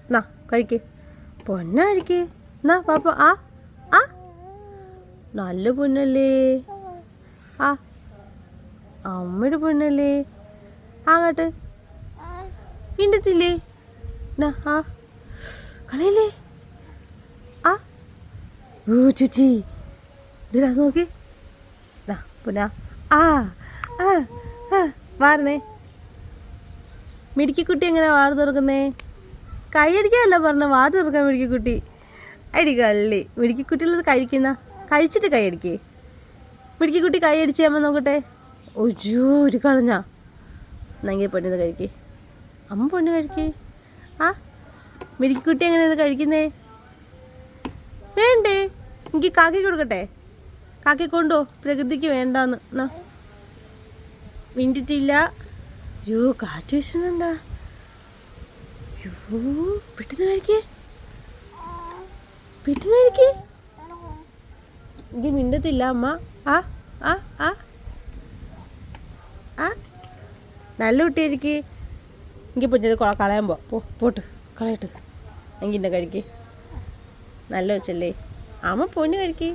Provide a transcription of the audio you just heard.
എന്നാ കഴിക്ക്, പൊന്ന കഴിക്ക്. എന്നാ പാപ്പ. ആ ആ നല്ല പൊന്നല്ലേ. ആ അമ്മയുടെ പൊന്നല്ലേ. ആകട്ടെ മിണ്ടത്തില്ലേ. എന്നാ ആ കളയല്ലേ. ആ ചുച്ചി ഇതിലാ നോക്കി. എന്നാ പൊന്നാ. ആ ആ ആ വാർന്നേ. മിടുക്കിക്കുട്ടി എങ്ങനെ വാറ് തുറക്കുന്നേ? കൈയടിക്കാനല്ല പറഞ്ഞ, വാറ് തുറക്കാൻ മിടുക്കിക്കുട്ടി. അടി കള്ളി. മിടുക്കിക്കുട്ടിയിലത് കഴിക്കുന്ന കഴിച്ചിട്ട് കൈയടിക്കേ. മിടുക്കിക്കുട്ടി കൈയടിച്ച് അമ്മ നോക്കട്ടെ. ഒജോ ഒരു കളഞ്ഞാ. എന്നെങ്കിൽ പൊന്നത് കഴിക്കേ. അമ്മ പൊന്ന് കഴിക്കേ. ആ മിടുക്കിക്കുട്ടി എങ്ങനെ ഇത് കഴിക്കുന്നേ? വേണ്ടേ? എനിക്ക് കാക്കി കൊടുക്കട്ടെ? കാക്കി കൊണ്ടോ, പ്രകൃതിക്ക് വേണ്ടാന്ന്. എന്നാ മിണ്ടിട്ടില്ല. യോ കാറ്റ് വീശുന്നുണ്ടാ. യോ പെട്ടെന്ന് കഴിക്കേ, പെട്ടെന്ന് കഴിക്കേ. എനിക്ക് മിണ്ടത്തില്ല അമ്മ. ആ ആ ആ ആ നല്ല കുട്ടിയായിരിക്കേ. എനിക്ക് പൊന്നത് കളയാൻ പോട്ട് കളയട്ട്. എങ്കിൽ എന്നെ കഴിക്കേ. നല്ല വെച്ചല്ലേ അമ്മ പൊന്ന് കഴിക്കേ.